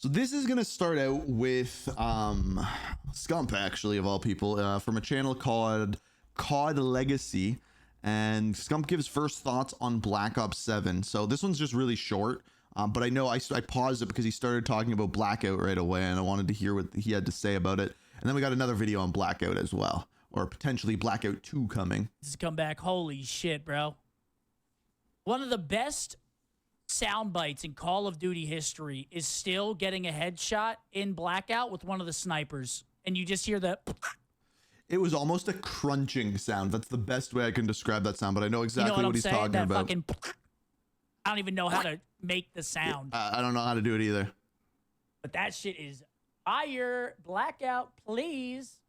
So this is gonna start out with Scump, actually, of all people, from a channel called COD Legacy, and Scump gives first thoughts on Black Ops 7. So this one's just really short, but I know I paused it because he started talking about Blackout right away, and I wanted to hear what he had to say about it. And then we got another video on Blackout as well, or potentially Blackout 2 coming. This has come back. Holy shit, bro. One of the best sound bites in Call of Duty history is still getting a headshot in Blackout with one of the snipers, and you just hear the... It was almost a crunching sound. That's the best way I can describe that sound, but I know exactly what he's talking that about. Fucking... I don't even know how to make the sound. I don't know how to do it either. But that shit is fire. Blackout, please.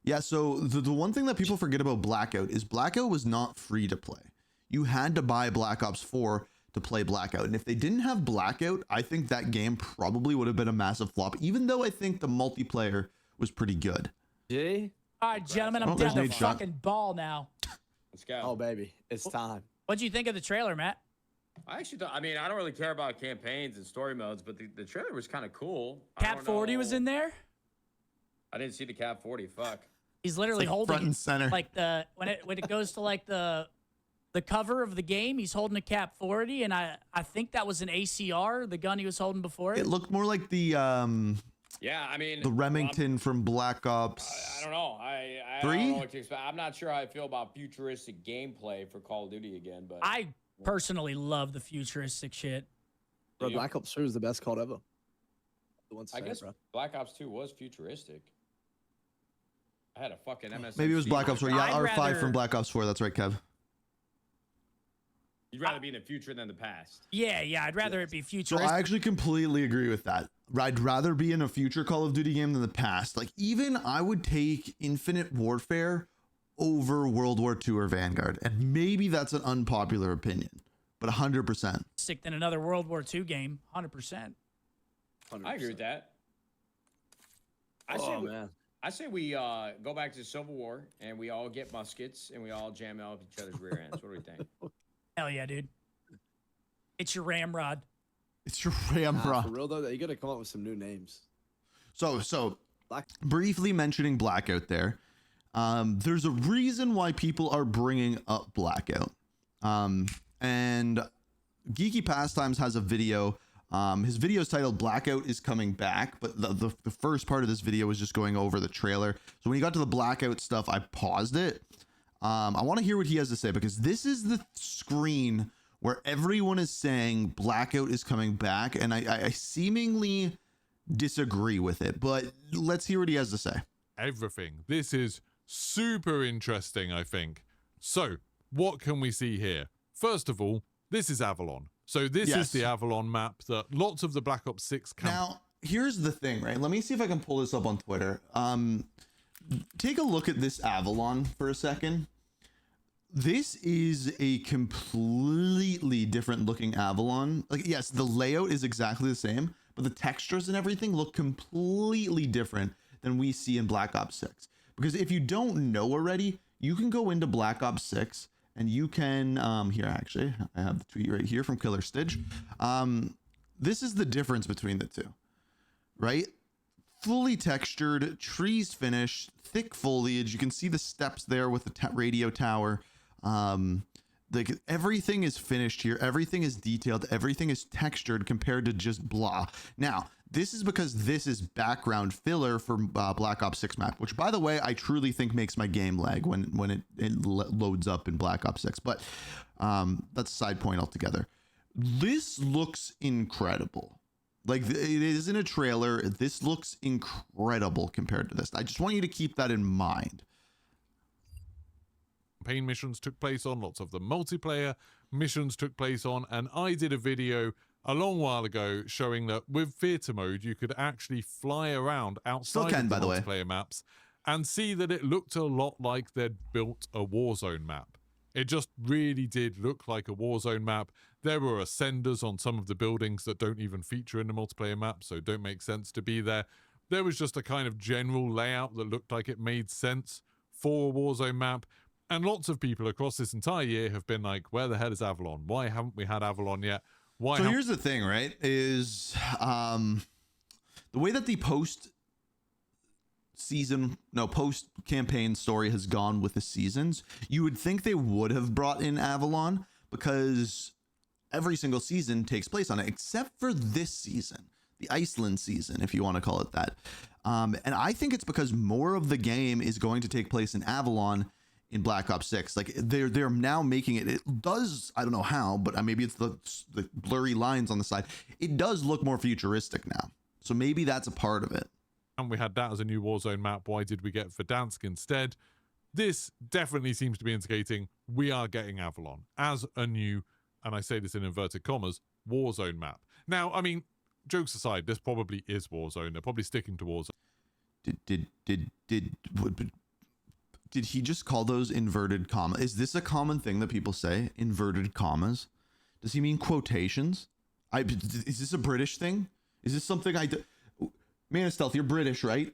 Yeah, so the one thing that people forget about Blackout is Blackout was not free to play. You had to buy Black Ops 4 to play Blackout. And if they didn't have Blackout, I think that game probably would have been a massive flop, even though I think the multiplayer was pretty good. G? All right, gentlemen, I'm down the fucking ball now. Let's go. Oh, baby. It's time. What'd you think of the trailer, Matt? I actually don't, I mean, I don't really care about campaigns and story modes, but the trailer was kind of cool. Cap 40 was in there? I didn't see the Cap 40. Fuck. He's literally like holding front and center. Like the when it goes to like the cover of the game, he's holding a Cap 40, and I think that was an ACR, the gun he was holding before It looked more like the Yeah, I mean, the Remington from Black Ops. I don't know. I 3? don't know what to expect. I'm not sure how I feel about futuristic gameplay for Call of Duty again, but I personally love the futuristic shit. Bro, Black Ops 2 is the best COD ever. I guess Black Ops 2 was futuristic. I had a fucking MSNC. Maybe it was Black Ops 4. Yeah, I'd R5 rather- from Black Ops 4. That's right, Kev. You'd rather be in the future than the past. Yeah, I'd rather it be So futuristic. I actually completely agree with that. I'd rather be in a future Call of Duty game than the past. Like, even I would take Infinite Warfare over World War II or Vanguard. And maybe that's an unpopular opinion, but 100%. Than another World War II game, 100%. I agree with that. I say we go back to Civil War and we all get muskets and we all jam out each other's rear ends. What do we think? Hell yeah, dude. It's your ramrod. It's your ramrod. For real though, you gotta come up with some new names. So briefly mentioning Blackout there. There's a reason why people are bringing up Blackout. And Geeky Pastimes has a video. His video is titled Blackout is Coming Back, but the first part of this video was just going over the trailer. So when he got to the Blackout stuff, I paused it. I want to hear what he has to say, because this is the screen where everyone is saying Blackout is coming back, and I seemingly disagree with it, but let's hear what he has to say. Everything. This is super interesting, I think. So, what can we see here? First of all, this is Avalon. So this is the Avalon map that lots of the Black Ops 6 Now, here's the thing, right? Let me see if I can pull this up on Twitter. Take a look at this Avalon for a second. This is a completely different looking Avalon. Like, yes, the layout is exactly the same, but the textures and everything look completely different than we see in Black Ops 6. Because if you don't know already, you can go into Black Ops 6 and you can, here, actually, I have the tweet right here from Killer Stitch. This is the difference between the two, right? Fully textured, trees finished, thick foliage. You can see the steps there with the radio tower. Everything is finished here. Everything is detailed. Everything is textured compared to just blah. Now, this is because this is background filler for Black Ops 6 map, which, by the way, I truly think makes my game lag when it loads up in Black Ops 6. But that's a side point altogether. This looks incredible. Like, it isn't a trailer. This looks incredible compared to this. I just want you to keep that in mind. campaign missions took place on, lots of the multiplayer missions took place on, and I did a video a long while ago showing that with theater mode you could actually fly around outside of the multiplayer maps and see that it looked a lot like they'd built a Warzone map. It just really did look like a Warzone map. There were ascenders on some of the buildings that don't even feature in the multiplayer map, so don't make sense to be there. There was just a kind of general layout that looked like it made sense for a Warzone map. And lots of people across this entire year have been like, where the hell is Avalon? Why haven't we had Avalon yet? Why? So here's the thing, right? Is the way that the post campaign story has gone with the seasons, you would think they would have brought in Avalon, because every single season takes place on it, except for this season, the Iceland season, if you want to call it that. And I think it's because more of the game is going to take place in Avalon in Black Ops 6. Like they're now making it does, I don't know how, but maybe it's the blurry lines on the side. It does look more futuristic now. So maybe that's a part of it. And we had that as a new Warzone map. Why did we get Verdansk instead? This definitely seems to be indicating we are getting Avalon as a new, and I say this in inverted commas, Warzone map. Now, I mean, jokes aside, this probably is Warzone. They're probably sticking to Warzone. Did he just call those inverted commas? Is this a common thing that people say? Inverted commas? Does he mean quotations? Is this a British thing? Is this something Man of Stealth, you're British, right?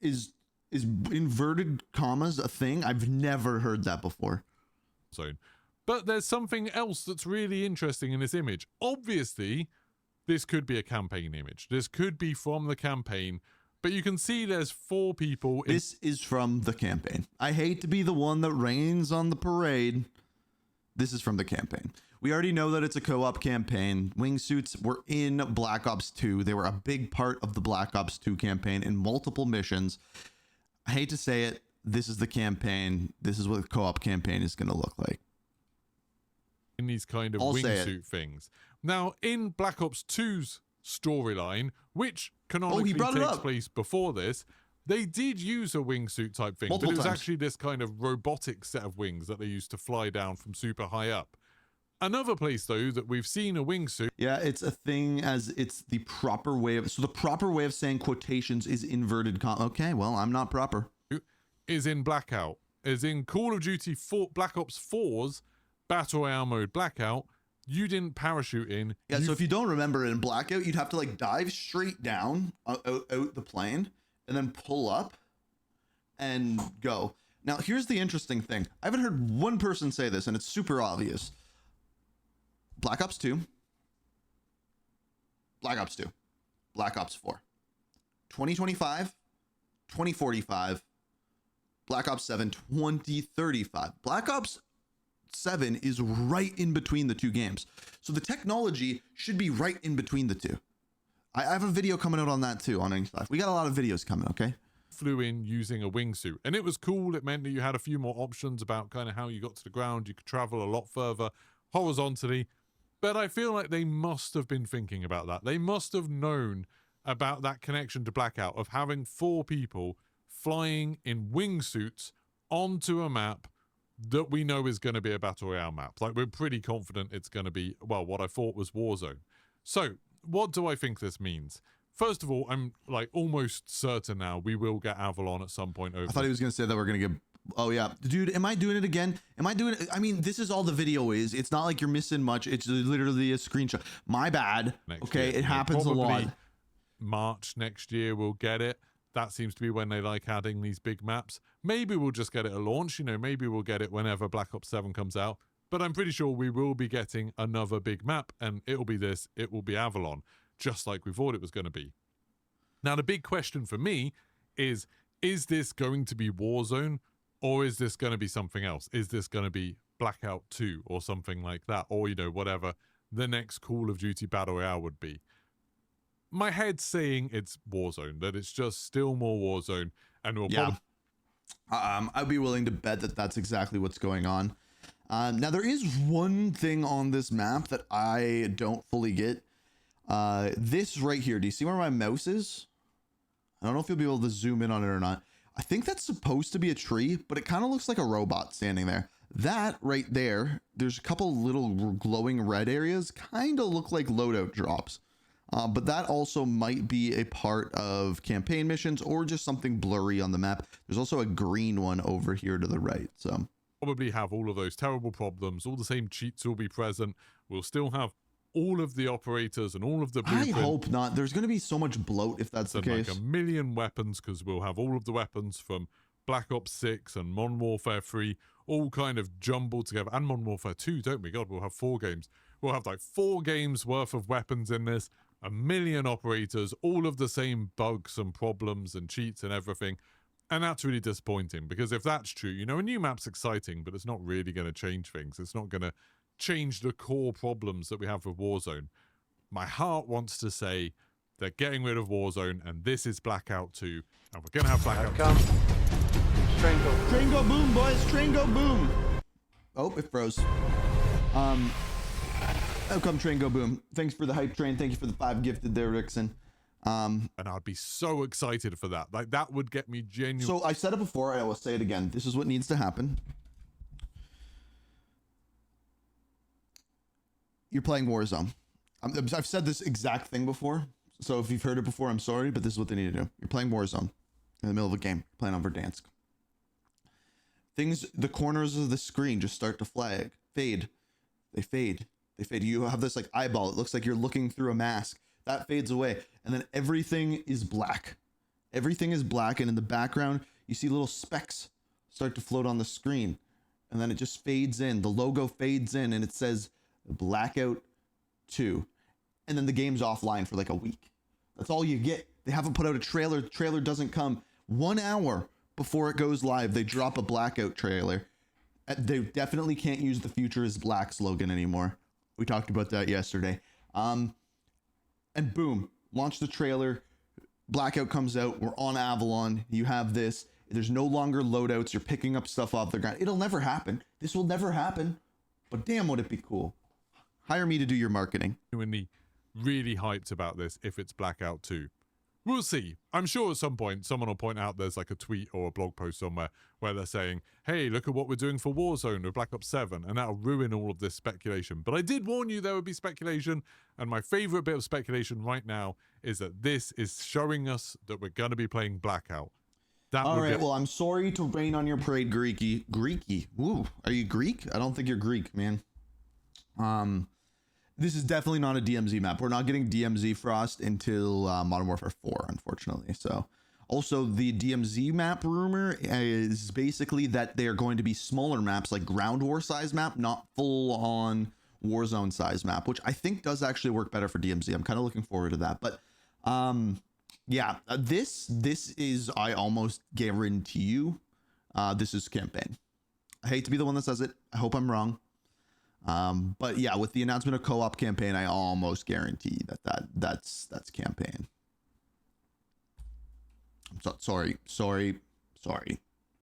Is inverted commas a thing? I've never heard that before. But there's something else that's really interesting in this image. Obviously, this could be a campaign image. This could be from the campaign, but you can see there's 4 people. This is from the campaign. I hate to be the one that rains on the parade. This is from the campaign. We already know that it's a co-op campaign. Wingsuits were in Black Ops 2. They were a big part of the Black Ops 2 campaign in multiple missions. I hate to say it. This is the campaign. This is what the co-op campaign is going to look like. In these kind of wingsuit things. Now, in Black Ops 2's storyline, which canonically takes place before this, they did use a wingsuit type thing, but it was actually this kind of robotic set of wings that they used to fly down from super high up. Another place, though, that we've seen a wingsuit. Yeah, it's a thing as it's the proper way of... So the proper way of saying quotations is inverted Okay, well, I'm not proper. Is in Blackout. Is in Call of Duty 4, Black Ops 4's Battle Royale mode Blackout. You didn't parachute in. Yeah, so if you don't remember it in Blackout, you'd have to like dive straight down out the plane and then pull up and go. Now, here's the interesting thing. I haven't heard one person say this, and it's super obvious. Black Ops 2, Black Ops 2, Black Ops 4, 2025, 2045, Black Ops 7, 2035. Black Ops 7 is right in between the two games. So the technology should be right in between the two. I have a video coming out on that too on Inkslife. We got a lot of videos coming, okay? Flew in using a wingsuit, and it was cool. It meant that you had a few more options about kind of how you got to the ground. You could travel a lot further horizontally. But I feel like they must have been thinking about that. They must have known about that connection to Blackout of having 4 people flying in wingsuits onto a map that we know is going to be a Battle Royale map. Like, we're pretty confident it's going to be, well, what I thought was Warzone. So, what do I think this means? First of all, I'm like almost certain now we will get Avalon at some point over. I thought he was going to say that we're going to get... Oh, yeah. Dude, am I doing it again? Am I doing it? I mean, this is all the video is. It's not like you're missing much. It's literally a screenshot. My bad. Okay, it happens a lot. March next year we'll get it. That seems to be when they like adding these big maps. Maybe we'll just get it at launch. You know, maybe we'll get it whenever Black Ops 7 comes out. But I'm pretty sure we will be getting another big map, and it'll be this. It will be Avalon, just like we thought it was going to be. Now, the big question for me is this going to be Warzone? Or is this going to be something else? Is this going to be Blackout 2 or something like that? Or, you know, whatever the next Call of Duty Battle Royale would be. My head's saying it's Warzone, that it's just still more Warzone. And we'll probably... I'd be willing to bet that that's exactly what's going on. Now, there is one thing on this map that I don't fully get. This right here. Do you see where my mouse is? I don't know if you'll be able to zoom in on it or not. I think that's supposed to be a tree, but it kind of looks like a robot standing there. That right there, there's a couple little glowing red areas, kind of look like loadout drops. But that also might be a part of campaign missions or just something blurry on the map. There's also a green one over here to the right. So probably have all of those terrible problems. All the same cheats will be present. We'll still have all of the operators and all of the blueprint. I hope not. There's going to be so much bloat if that's the case. Like a million weapons, because we'll have all of the weapons from Black Ops 6 and Modern Warfare 3 all kind of jumbled together. And Modern Warfare 2, don't we? God, we'll have 4 games. we'll have like 4 games worth of weapons in this, 1 million operators, all of the same bugs and problems and cheats and everything. And that's really disappointing, because if that's true, you know, a new map's exciting, but it's not really going to change things. It's not going to change the core problems that we have with Warzone. My heart wants to say they're getting rid of Warzone, and this is Blackout 2, and we're going to have Blackout 2. Train go boom, boys. Train go boom. Oh, it froze. Oh, come train go boom. Thanks for the hype train. Thank you for the 5 gifted there, Rickson. And I'd be so excited for that. Like, that would get me genuine. So I said it before, I will say it again. This is what needs to happen. You're playing Warzone. I've said this exact thing before, so if you've heard it before, I'm sorry, but this is what they need to do. You're playing Warzone in the middle of a game. You're playing on Verdansk. The corners of the screen just start to fade. They fade. You have this like eyeball. It looks like you're looking through a mask. That fades away, and then everything is black. Everything is black, and in the background, you see little specks start to float on the screen, and then it just fades in. The logo fades in, and it says Blackout 2, and then the game's offline for like a week. That's all you get. They haven't put out a trailer. The trailer doesn't come. 1 hour before it goes live, they drop a Blackout trailer. They definitely can't use the future is black slogan anymore. We talked about that yesterday. And boom, launch the trailer. Blackout comes out. We're on Avalon. You have this. There's no longer loadouts. You're picking up stuff off the ground. It'll never happen. This will never happen. But damn, would it be cool. Hire me to do your marketing. Genuinely really hyped about this if it's Blackout 2. We'll see. I'm sure at some point someone will point out there's like a tweet or a blog post somewhere where they're saying, hey, look at what we're doing for Warzone with Black Ops 7, and that'll ruin all of this speculation. But I did warn you there would be speculation, and my favorite bit of speculation right now is that this is showing us that we're going to be playing Blackout. All right, well, I'm sorry to rain on your parade, Greeky. Greeky? Ooh, are you Greek? I don't think you're Greek, man. This is definitely not a DMZ map. We're not getting DMZ Frost until Modern Warfare 4, unfortunately. So, also the DMZ map rumor is basically that they are going to be smaller maps, like ground war size map, not full on Warzone size map, which I think does actually work better for DMZ. I'm kind of looking forward to that. But yeah, this is, I almost guarantee you, this is campaign. I hate to be the one that says it. I hope I'm wrong. But yeah, with the announcement of co-op campaign, I almost guarantee that's campaign. I'm sorry.